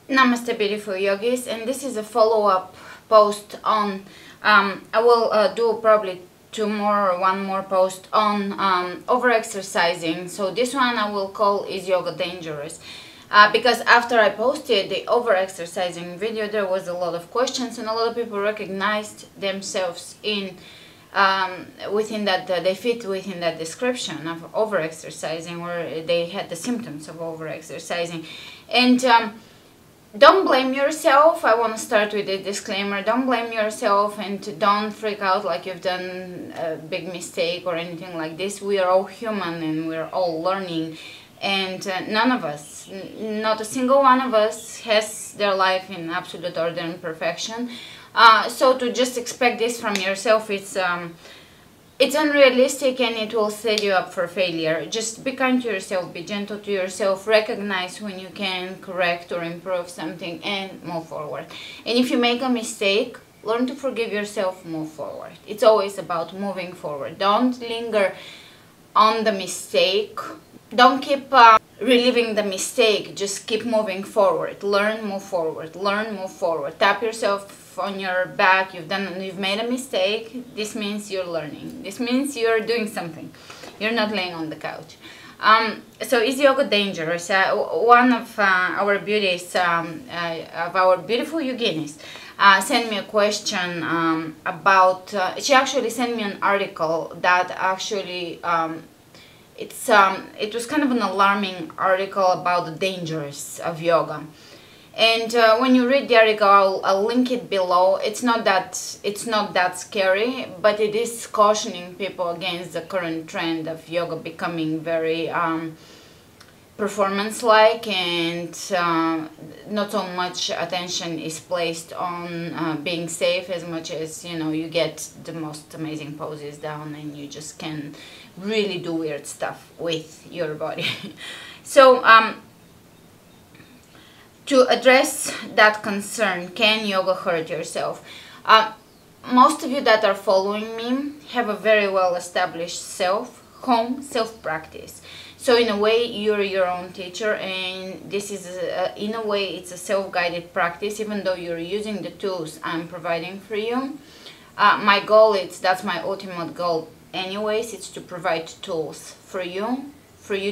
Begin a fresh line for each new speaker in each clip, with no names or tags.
Namaste, beautiful yogis, and this is a follow-up post on I will do probably one more post on over-exercising. So this one I will call "Is Yoga Dangerous?" Because after I posted the over-exercising video, there was a lot of questions and a lot of people recognized themselves in within that they fit within that description of over-exercising, or they had the symptoms of over-exercising. And don't blame yourself. I want to start with a disclaimer. Don't blame yourself and don't freak out like you've done a big mistake or anything like this. We are all human and we're all learning, and none of us, not a single one of us, has their life in absolute order and perfection. So to just expect this from yourself, it's unrealistic and it will set you up for failure. Just be kind to yourself, be gentle to yourself, recognize when you can correct or improve something and move forward. And if you make a mistake, learn to forgive yourself, move forward. It's always about moving forward. Don't linger on the mistake. Don't keep reliving the mistake. Just keep moving forward. Learn, move forward. Learn, move forward. Tap yourself on your back. You've made a mistake. This means you're learning. This means you're doing something. You're not laying on the couch. So is yoga dangerous? One of our beauties, of our beautiful yoginis, sent me a question about. She actually sent me an article that actually. It was kind of an alarming article about the dangers of yoga. And when you read the article, I'll link it below. It's not that scary, but it is cautioning people against the current trend of yoga becoming very performance-like, and not so much attention is placed on being safe as much as, you know, you get the most amazing poses down and you just can really do weird stuff with your body. So to address that concern, can yoga hurt yourself? Most of you that are following me have a very well established self-practice. So in a way, you're your own teacher, and this is, in a way, it's a self-guided practice, even though you're using the tools I'm providing for you. My goal that's my ultimate goal anyways, it's to provide tools for you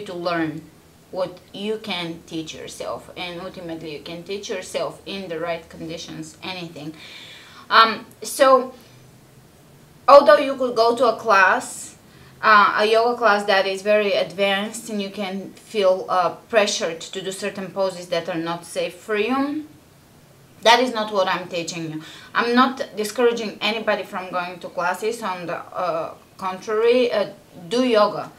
to learn what you can teach yourself, and ultimately you can teach yourself in the right conditions anything. So although you could go to a class, a yoga class that is very advanced, and you can feel pressured to do certain poses that are not safe for you, that is not what I'm teaching you. I'm not discouraging anybody from going to classes. On the contrary, do yoga.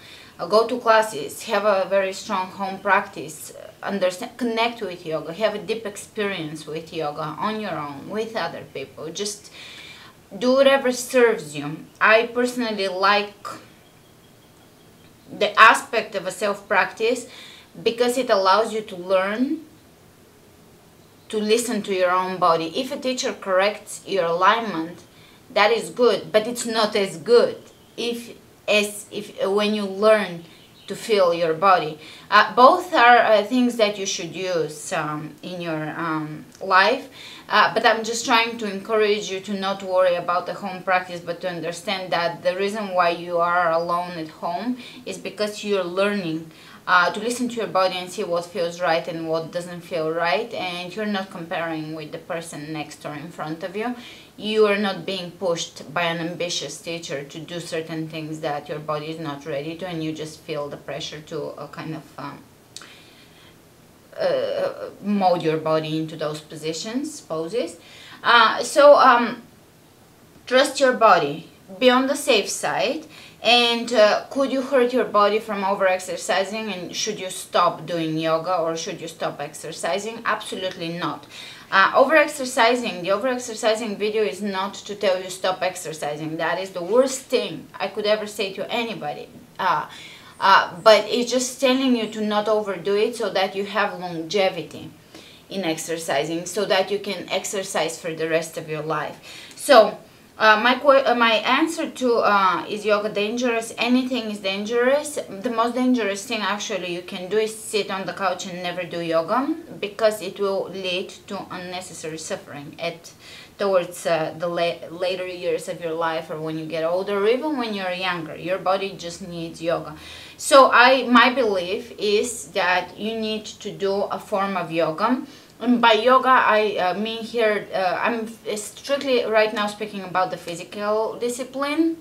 Go to classes, have a very strong home practice, understand, connect with yoga, have a deep experience with yoga on your own, with other people. Just do whatever serves you. I personally like the aspect of a self-practice because it allows you to learn to listen to your own body. If a teacher corrects your alignment, that is good, but it's not as good if when you learn to feel your body. Both are things that you should use in your life, but I'm just trying to encourage you to not worry about the home practice, but to understand that the reason why you are alone at home is because you're learning to listen to your body and see what feels right and what doesn't feel right, and you're not comparing with the person next or in front of you. You are not being pushed by an ambitious teacher to do certain things that your body is not ready to, and you just feel the pressure to kind of mold your body into those poses. So trust your body, be on the safe side. And could you hurt your body from over-exercising, and should you stop doing yoga or should you stop exercising? Absolutely not. The over-exercising video is not to tell you stop exercising. That is the worst thing I could ever say to anybody. But it's just telling you to not overdo it so that you have longevity in exercising, so that you can exercise for the rest of your life. So My answer to is yoga dangerous? Anything is dangerous. The most dangerous thing actually you can do is sit on the couch and never do yoga, because it will lead to unnecessary suffering towards the later years of your life, or when you get older, or even when you're younger. Your body just needs yoga. So my belief is that you need to do a form of yoga. And by yoga, I mean here, I'm strictly right now speaking about the physical discipline.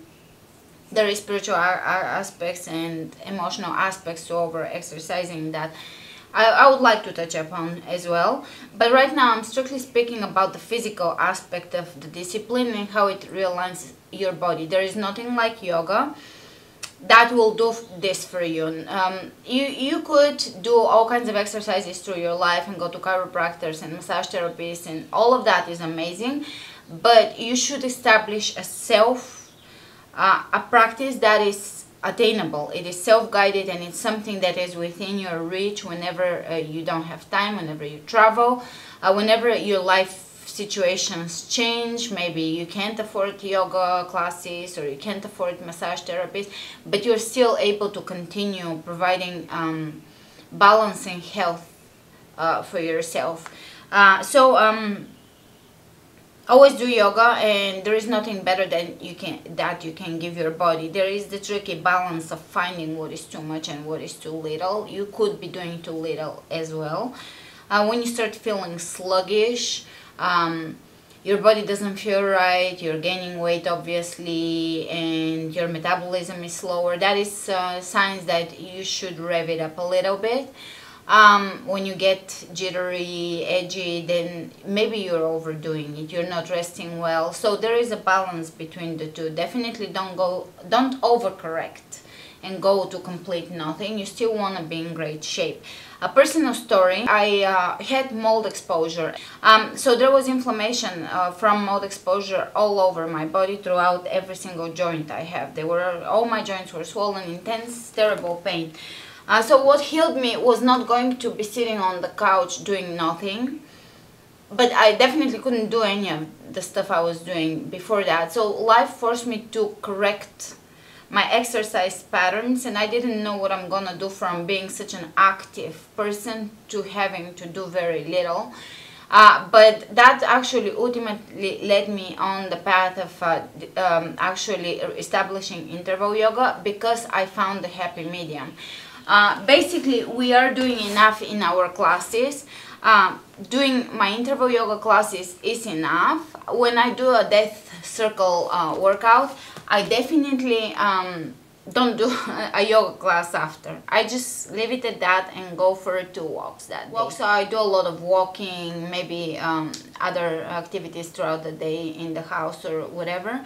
There is spiritual aspects and emotional aspects to over exercising that I would like to touch upon as well. But right now I'm strictly speaking about the physical aspect of the discipline and how it realigns your body. There is nothing like yoga that will do this for you. You could do all kinds of exercises through your life and go to chiropractors and massage therapists, and all of that is amazing, but you should establish a practice that is attainable. It is self-guided, and it's something that is within your reach whenever you don't have time, whenever you travel, whenever your life situations change. Maybe you can't afford yoga classes, or you can't afford massage therapists, but you're still able to continue providing balance and health for yourself. Always do yoga, and there is nothing better than you can give your body. There is the tricky balance of finding what is too much and what is too little. You could be doing too little as well. When you start feeling sluggish, your body doesn't feel right, you're gaining weight obviously, and your metabolism is slower, that is signs that you should rev it up a little bit. When you get jittery, edgy, then maybe you're overdoing it, you're not resting well. So there is a balance between the two. Definitely don't overcorrect and go to complete nothing. You still want to be in great shape. A personal story, I had mold exposure. So there was inflammation from mold exposure all over my body, throughout every single joint I have. All my joints were swollen, intense, terrible pain. So what healed me was not going to be sitting on the couch doing nothing, but I definitely couldn't do any of the stuff I was doing before that. So life forced me to correct my exercise patterns, and I didn't know what I'm gonna do from being such an active person to having to do very little. But that actually ultimately led me on the path of actually establishing interval yoga, because I found the happy medium. Basically, we are doing enough in our classes. Doing my interval yoga classes is enough. When I do a death circle workout, I definitely don't do a yoga class after. I just leave it at that and go for 2 walks that day. So I do a lot of walking, maybe other activities throughout the day in the house or whatever.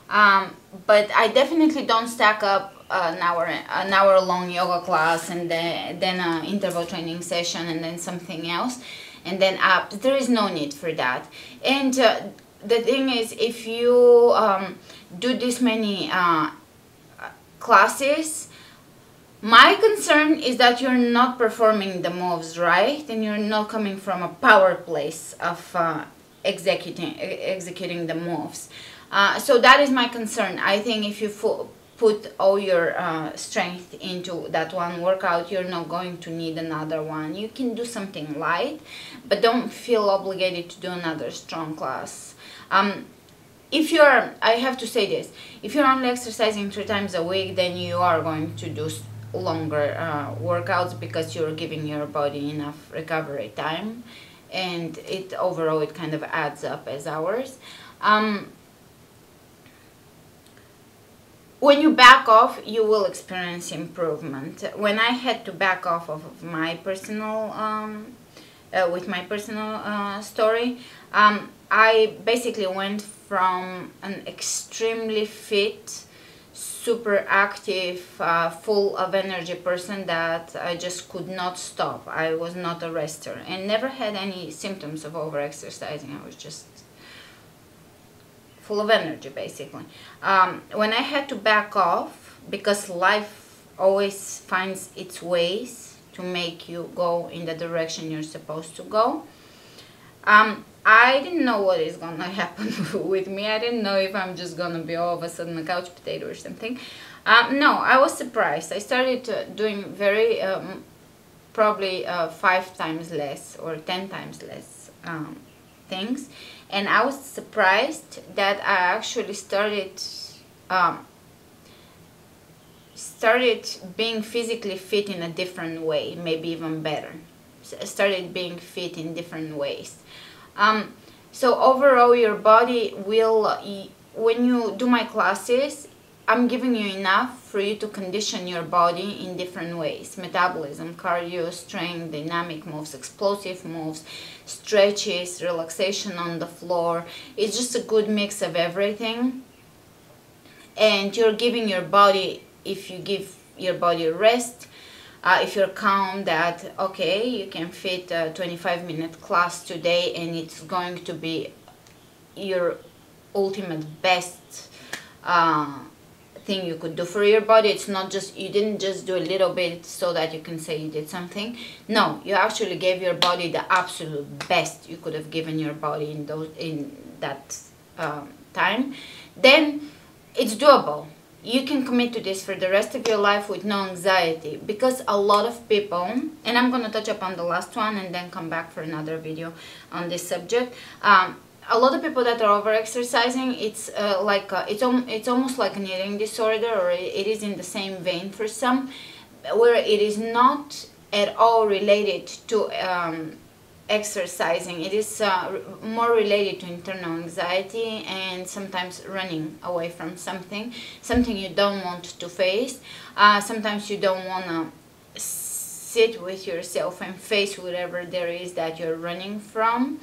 But I definitely don't stack up an hour long yoga class and then an interval training session and then something else and then up. There is no need for that. And the thing is, if you do this many classes, my concern is that you're not performing the moves right, and you're not coming from a power place of executing the moves. So that is my concern. I think if you put all your strength into that one workout, you're not going to need another one. You can do something light, but don't feel obligated to do another strong class. I have to say this, if you're only exercising 3 times a week, then you are going to do longer workouts, because you're giving your body enough recovery time, and overall it kind of adds up as hours. When you back off, you will experience improvement. When I had to back off of my personal with my personal story, I basically went from an extremely fit, super active, full of energy person that I just could not stop. I was not a rester and never had any symptoms of overexercising. I was just full of energy, basically. When I had to back off, because life always finds its ways to make you go in the direction you're supposed to go, I didn't know what is gonna happen with me. I didn't know if I'm just gonna be all of a sudden a couch potato or something. No, I was surprised. I started doing very probably 5 times less or 10 times less things, and I was surprised that I actually started being physically fit in a different way, maybe even better. Started being fit in different ways. So overall, your body will, when you do my classes, I'm giving you enough for you to condition your body in different ways. Metabolism, cardio, strength, dynamic moves, explosive moves, stretches, relaxation on the floor. It's just a good mix of everything. And you're giving your body, if you give your body a rest, if you're calm that, okay, you can fit a 25-minute class today and it's going to be your ultimate best thing you could do for your body. It's not just, you didn't just do a little bit so that you can say you did something. No, you actually gave your body the absolute best you could have given your body in that time. Then it's doable. You can commit to this for the rest of your life with no anxiety, because a lot of people, and I'm going to touch upon the last one and then come back for another video on this subject. A lot of people that are over exercising, it's it's almost like an eating disorder, or it is in the same vein for some, where it is not at all related to exercising. It is more related to internal anxiety and sometimes running away from something you don't want to face. Sometimes you don't want to sit with yourself and face whatever there is that you're running from.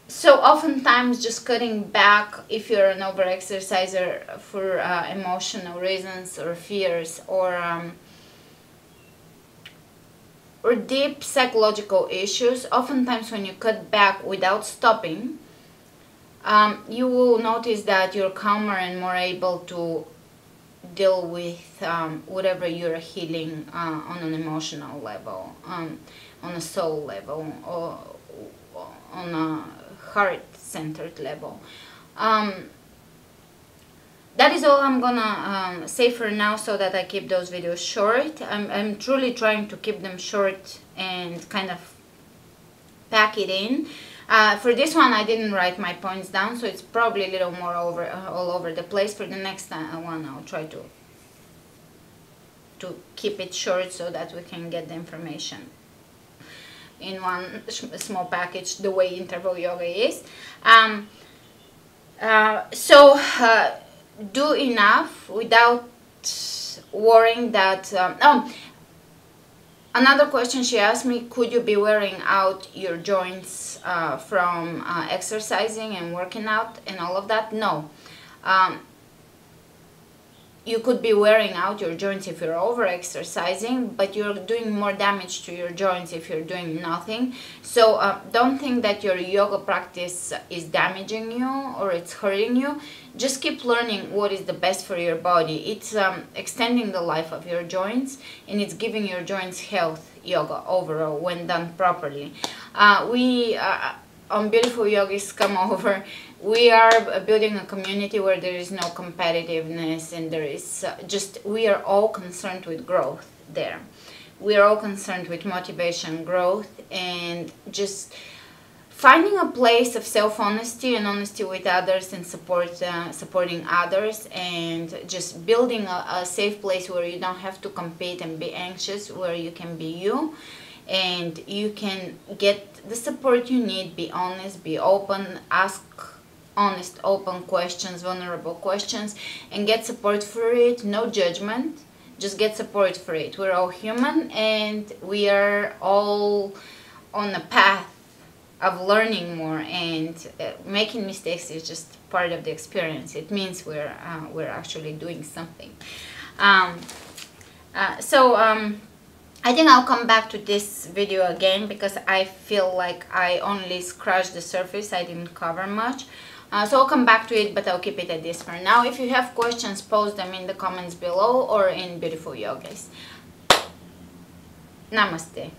So oftentimes just cutting back, if you're an over-exerciser for emotional reasons or fears or deep psychological issues, oftentimes when you cut back without stopping, you will notice that you're calmer and more able to deal with whatever you're healing on an emotional level, on a soul level, or on a heart-centered level. That is all I'm gonna say for now, so that I keep those videos short. I'm truly trying to keep them short and kind of pack it in. For this one, I didn't write my points down, so it's probably a little more all over the place. For the next one, I'll try to keep it short so that we can get the information in one small package, the way interval yoga is. Do enough without worrying that... Another question she asked me, could you be wearing out your joints from exercising and working out and all of that? No. You could be wearing out your joints if you're over-exercising, but you're doing more damage to your joints if you're doing nothing. So don't think that your yoga practice is damaging you or it's hurting you. Just keep learning what is the best for your body. It's extending the life of your joints, and it's giving your joints health yoga overall when done properly. On Beautiful Yogis Come Over, we are building a community where there is no competitiveness, and there is we are all concerned with growth there. We are all concerned with motivation, growth, and just finding a place of self-honesty and honesty with others, and supporting others, and just building a safe place where you don't have to compete and be anxious, where you can be you. And you can get the support you need. Be honest, be open, ask honest, open questions, vulnerable questions, and get support for it. No judgment, just get support for it. We're all human, and we are all on a path of learning more, and making mistakes is just part of the experience. It means we're actually doing something. I think I'll come back to this video again, because I feel like I only scratched the surface. I didn't cover much. So I'll come back to it, but I'll keep it at this for now. If you have questions, post them in the comments below or in Beautiful Yogis. Namaste.